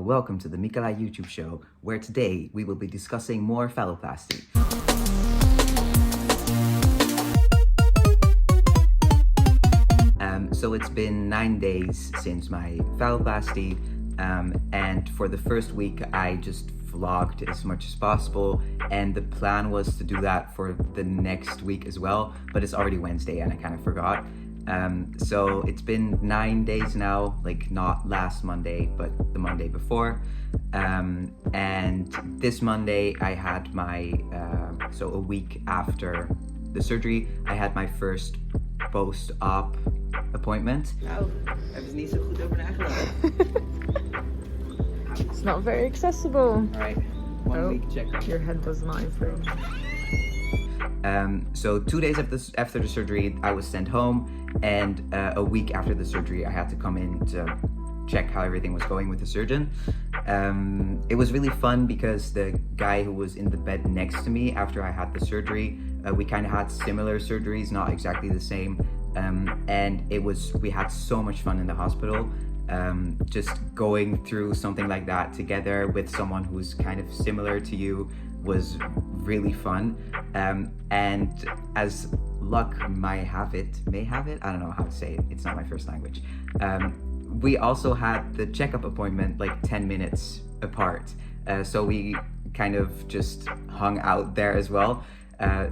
welcome to the Mikolai YouTube show, where today we will be discussing more phalloplasty. So it's been 9 days since my phalloplasty, and for the first week I just vlogged as much as possible, and the plan was to do that for the next week as well, but it's already Wednesday and I kind of forgot. So it's been 9 days now, like not last Monday, but the Monday before. And this Monday I had my, so a week after the surgery, I had my first post-op appointment. Nou, hebben ze niet zo goed over nagedacht. It's not very accessible. Alright, 1 week checkup. Your head does not improve. So 2 days after the surgery, I was sent home, and a week after the surgery, I had to come in to check how everything was going with the surgeon. It was really fun because the guy who was in the bed next to me after I had the surgery, we kind of had similar surgeries, not exactly the same, and we had so much fun in the hospital. Just going through something like that together with someone who's kind of similar to you was really fun. And as luck may have it, I don't know how to say it, it's not my first language. We also had the checkup appointment like 10 minutes apart. So we kind of just hung out there as well.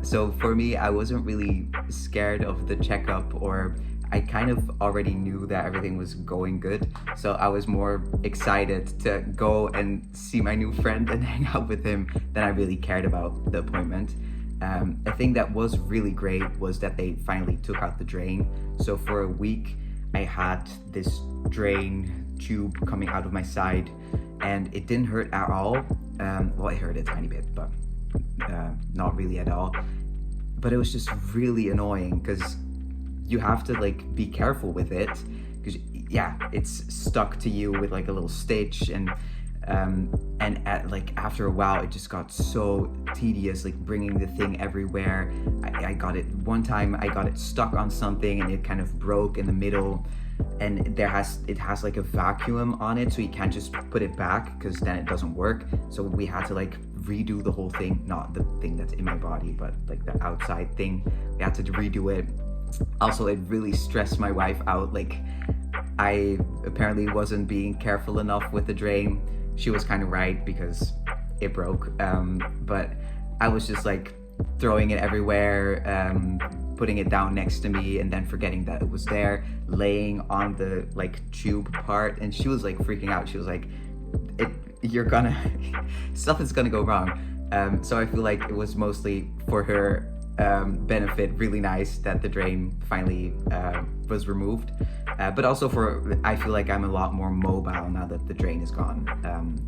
So for me, I wasn't really scared of the checkup, or I kind of already knew that everything was going good. So I was more excited to go and see my new friend and hang out with him than I really cared about the appointment. A thing that was really great was that they finally took out the drain. So for a week, I had this drain tube coming out of my side, and it didn't hurt at all. Well, it hurt a tiny bit, but not really at all. But it was just really annoying because you have to like be careful with it, because yeah, it's stuck to you with like a little stitch, and after a while it just got so tedious, like bringing the thing everywhere. I got it one time, I got it stuck on something and it kind of broke in the middle, and it has like a vacuum on it, so you can't just put it back because then it doesn't work. So we had to like redo the whole thing, not the thing that's in my body, but like the outside thing. We had to redo it. Also, it really stressed my wife out. Like, I apparently wasn't being careful enough with the drain. She was kind of right because it broke, but I was just like throwing it everywhere, putting it down next to me and then forgetting that it was there, laying on the like tube part, and she was like freaking out. She was like, stuff is gonna go wrong. So I feel like it was mostly for her benefit, really nice that the drain finally was removed, but also I feel like I'm a lot more mobile now that the drain is gone.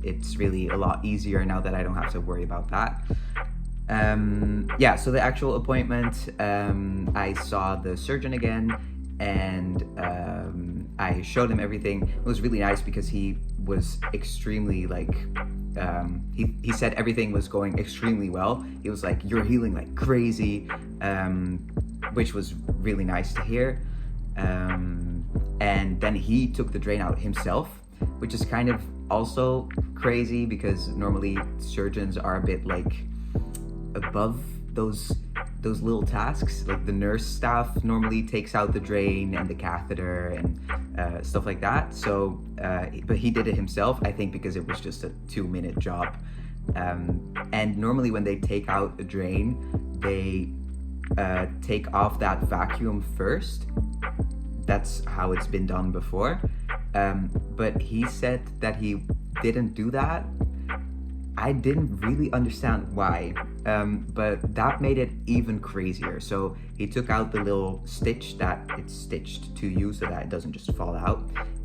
It's really a lot easier now that I don't have to worry about that. Yeah, so the actual appointment, I saw the surgeon again, and I showed him everything. It was really nice because he was extremely like, he said everything was going extremely well. He was like, "You're healing like crazy," which was really nice to hear. And then he took the drain out himself, which is kind of also crazy because normally surgeons are a bit like above those little tasks. Like the nurse staff normally takes out the drain and the catheter and stuff like that. So, but he did it himself, I think because it was just a 2-minute job. And normally when they take out a drain, they take off that vacuum first. That's how it's been done before. But he said that he didn't do that. I didn't really understand why, but that made it even crazier. So he took out the little stitch that it's stitched to you so that it doesn't just fall out.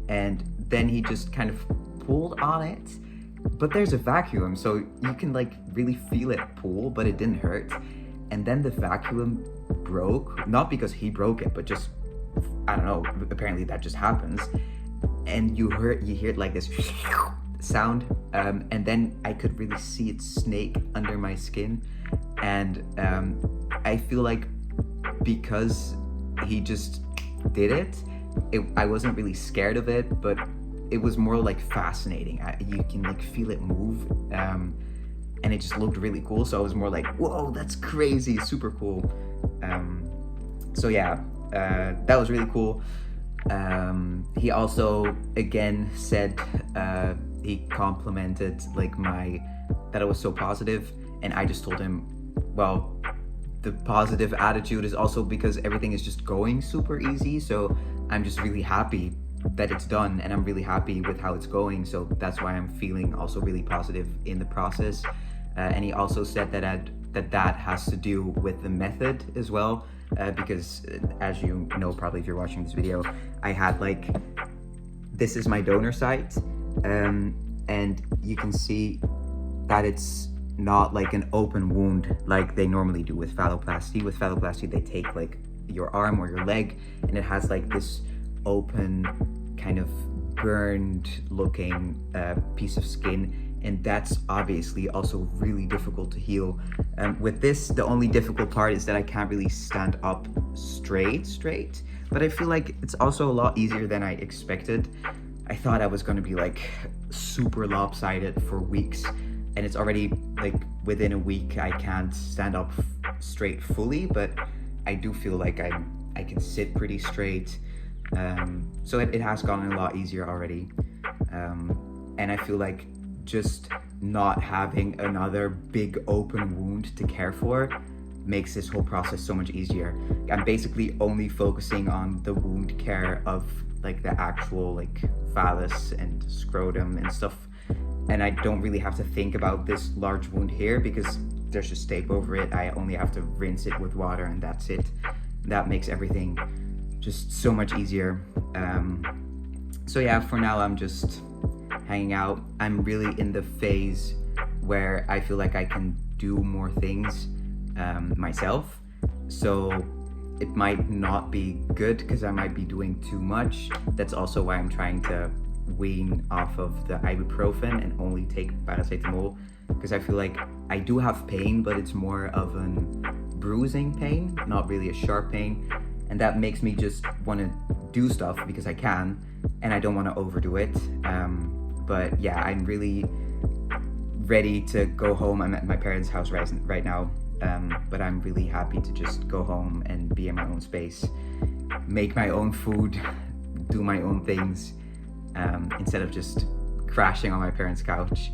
And then he just kind of pulled on it, but there's a vacuum, so you can like really feel it pull, but it didn't hurt. And then the vacuum broke, not because he broke it, but just, I don't know, apparently that just happens. And you hear it like this sound, and then I could really see it snake under my skin, and I feel like because he just did it, I wasn't really scared of it, but it was more like fascinating. You can like feel it move, and it just looked really cool. So I was more like, whoa, that's crazy, super cool. So yeah, that was really cool. He also again said he complimented like that I was so positive, and I just told him, well, the positive attitude is also because everything is just going super easy, so I'm just really happy that it's done, and I'm really happy with how it's going, so that's why I'm feeling also really positive in the process. And he also said that has to do with the method as well, because as you know probably if you're watching this video, I had like, this is my donor site, and you can see that it's not like an open wound like they normally do with phalloplasty. With phalloplasty they take like your arm or your leg, and it has like this open kind of burned looking piece of skin, and that's obviously also really difficult to heal. With this, the only difficult part is that I can't really stand up straight, but I feel like it's also a lot easier than I expected. I thought I was going to be like super lopsided for weeks, and it's already like within a week I can't stand up straight fully, but I do feel like I can sit pretty straight. So it has gotten a lot easier already, and I feel like just not having another big open wound to care for makes this whole process so much easier. I'm basically only focusing on the wound care of like the actual like phallus and scrotum and stuff, and I don't really have to think about this large wound here because there's just tape over it. I only have to rinse it with water, and that's it. That makes everything just so much easier. So yeah, for now I'm just hanging out. I'm really in the phase where I feel like I can do more things myself, so it might not be good because I might be doing too much. That's also why I'm trying to wean off of the ibuprofen and only take paracetamol, because I feel like I do have pain, but it's more of an bruising pain, not really a sharp pain, and that makes me just want to do stuff because I can, and I don't want to overdo it. But yeah, I'm really ready to go home. I'm at my parents' house right now, but I'm really happy to just go home and be in my own space, make my own food, do my own things, instead of just crashing on my parents' couch.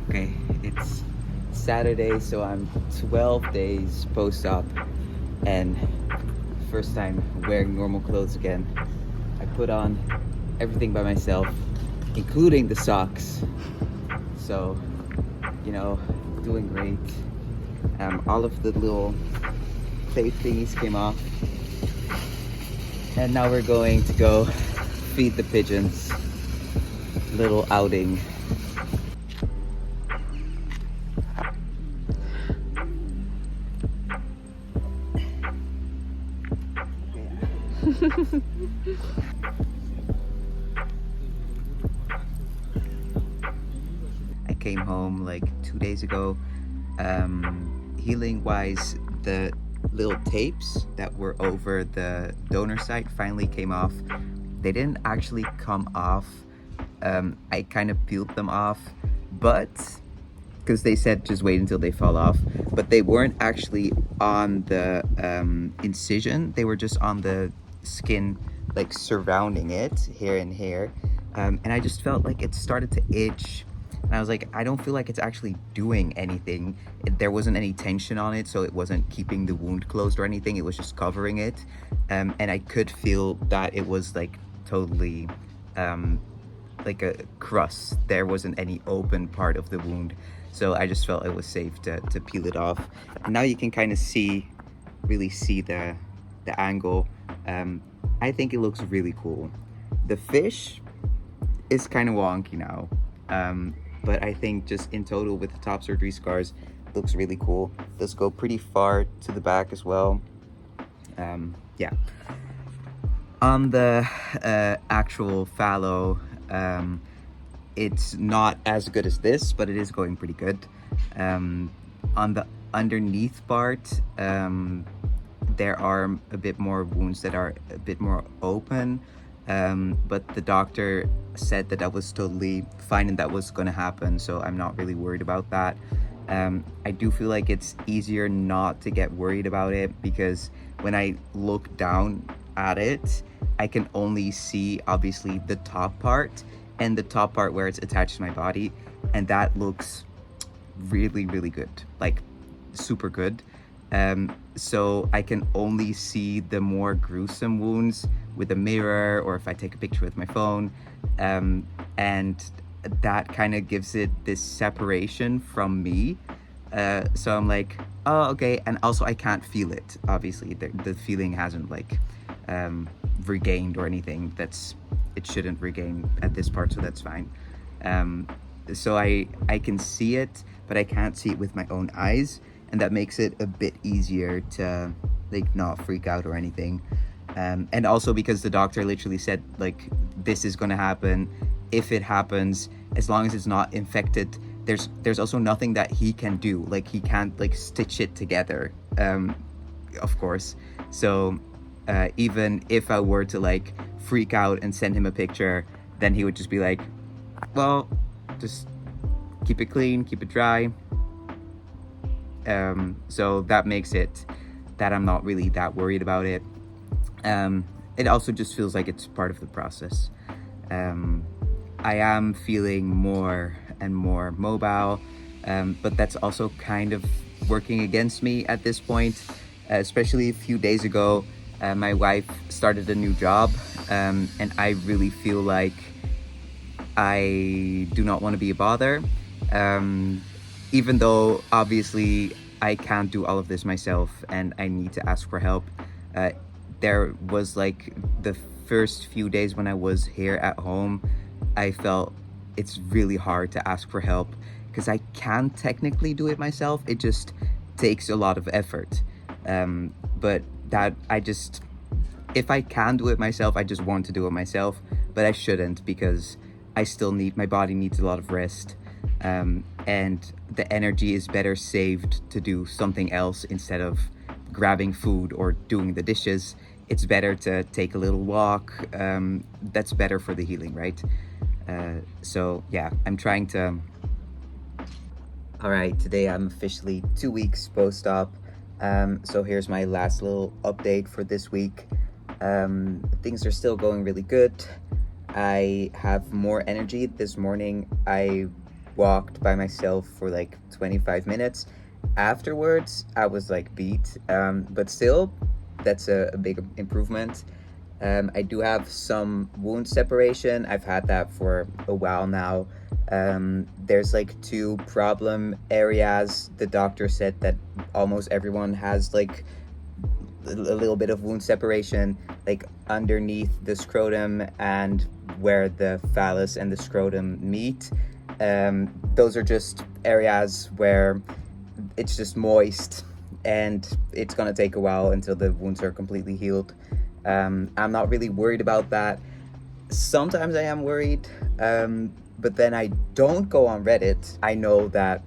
Okay, it's Saturday, so I'm 12 days post-op, and first time wearing normal clothes again. I put on everything by myself, including the socks, so you know, doing great. All of the little tape thingies came off, and now we're going to go feed the pigeons. Little outing. I came home like 2 days ago. Healing wise, the little tapes that were over the donor site finally came off. They didn't actually come off. I kind of peeled them off, but because they said just wait until they fall off, but they weren't actually on the incision. They were just on the skin, like surrounding it here and here, and I just felt like it started to itch, and I was like, I don't feel like it's actually doing anything. There wasn't any tension on it, so it wasn't keeping the wound closed or anything. It was just covering it, and I could feel that it was like totally like a crust. There wasn't any open part of the wound, so I just felt it was safe to peel it off. And now you can kind of really see the angle. I think it looks really cool. The fish is kind of wonky now, but I think just in total with the top surgery scars, it looks really cool. Let's go pretty far to the back as well. Yeah. On the actual phallo, it's not as good as this, but it is going pretty good. On the underneath part, there are a bit more wounds that are a bit more open, but the doctor said that that was totally fine and that was going to happen, so I'm not really worried about that. I do feel like it's easier not to get worried about it, because when I look down at it, I can only see obviously the top part and the top part where it's attached to my body, and that looks really, really good, like super good. So I can only see the more gruesome wounds with a mirror, or if I take a picture with my phone, and that kind of gives it this separation from me. So I'm like, oh, okay. And also I can't feel it, obviously. The feeling hasn't like regained or anything. It shouldn't regain at this part, so that's fine. So I can see it, but I can't see it with my own eyes, and that makes it a bit easier to like not freak out or anything. And also because the doctor literally said like, this is gonna happen. If it happens, as long as it's not infected, there's also nothing that he can do. Like he can't like stitch it together, of course. So even if I were to like freak out and send him a picture, then he would just be like, well, just keep it clean, keep it dry. So that makes it that I'm not really that worried about it. It also just feels like it's part of the process. I am feeling more and more mobile, but that's also kind of working against me at this point, especially a few days ago. My wife started a new job, and I really feel like I do not want to be a bother, even though obviously I can't do all of this myself and I need to ask for help. There was like the first few days when I was here at home, I felt it's really hard to ask for help because I can technically do it myself. It just takes a lot of effort. But that if I can do it myself, I just want to do it myself, but I shouldn't, because my body needs a lot of rest. And the energy is better saved to do something else instead of grabbing food or doing the dishes. It's better to take a little walk. That's better for the healing, right? So yeah, I'm trying to... All right, today I'm officially 2 weeks post-op. So here's my last little update for this week. Things are still going really good. I have more energy. This morning I walked by myself for like 25 minutes. Afterwards I was like beat, but still that's a big improvement. I do have some wound separation. I've had that for a while now. There's like 2 problem areas. The doctor said that almost everyone has like a little bit of wound separation, like underneath the scrotum and where the phallus and the scrotum meet. Those are just areas where it's just moist, and it's gonna take a while until the wounds are completely healed. I'm not really worried about that. Sometimes I am worried, but then I don't go on Reddit. I know that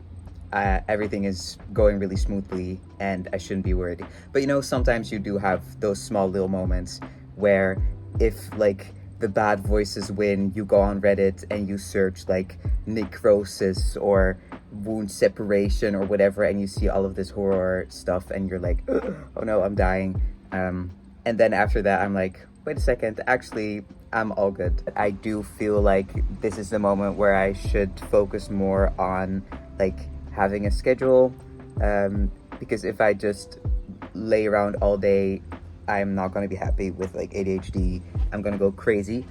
everything is going really smoothly and I shouldn't be worried. But sometimes you do have those small little moments where if like the bad voices win, you go on Reddit and you search like necrosis or wound separation or whatever, and you see all of this horror stuff and you're like, oh no, I'm dying. And then after that I'm like, wait a second, actually I'm all good. I do feel like this is the moment where I should focus more on like having a schedule, because if I just lay around all day, I'm not going to be happy with like ADHD. I'm going to go crazy.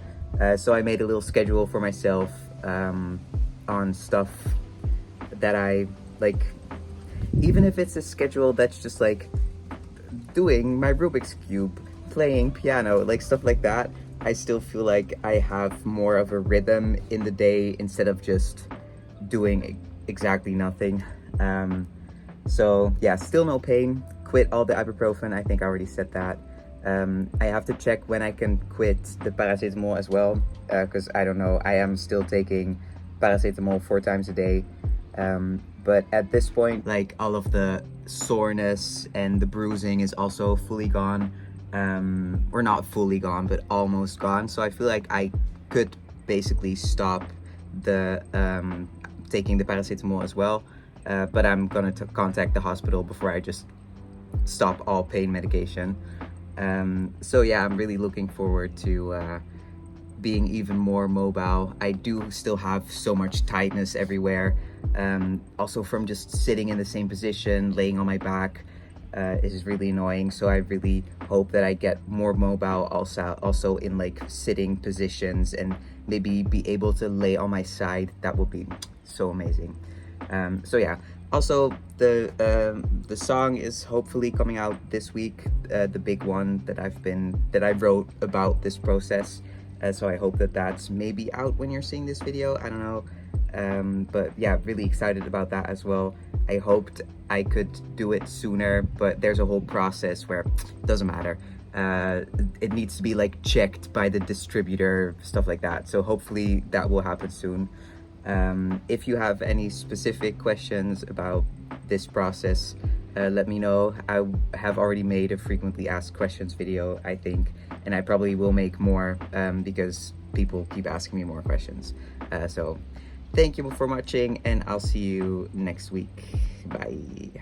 So I made a little schedule for myself on stuff that I like, even if it's a schedule that's just like doing my Rubik's Cube, playing piano, like stuff like that. I still feel like I have more of a rhythm in the day instead of just doing exactly nothing. So yeah, still no pain. Quit all the ibuprofen. I think I already said that. I have to check when I can quit the paracetamol as well, because I don't know, I am still taking paracetamol 4 times a day. But at this point, like all of the soreness and the bruising is also fully gone. We're not fully gone, but almost gone. So I feel like I could basically stop the taking the paracetamol as well. But I'm gonna contact the hospital before I just stop all pain medication. So yeah, I'm really looking forward to being even more mobile. I do still have so much tightness everywhere. Also from just sitting in the same position, laying on my back, is really annoying. So I really hope that I get more mobile also in like sitting positions, and maybe be able to lay on my side. That would be so amazing. So yeah, also the song is hopefully coming out this week, the big one that I wrote about this process. So I hope that that's maybe out when you're seeing this video. I don't know. But yeah, really excited about that as well. I hoped I could do it sooner, but there's a whole process where it doesn't matter. It needs to be like checked by the distributor, stuff like that. So hopefully that will happen soon. If you have any specific questions about this process, let me know. I have already made a frequently asked questions video, I think, and I probably will make more because people keep asking me more questions. So thank you for watching, and I'll see you next week. Bye.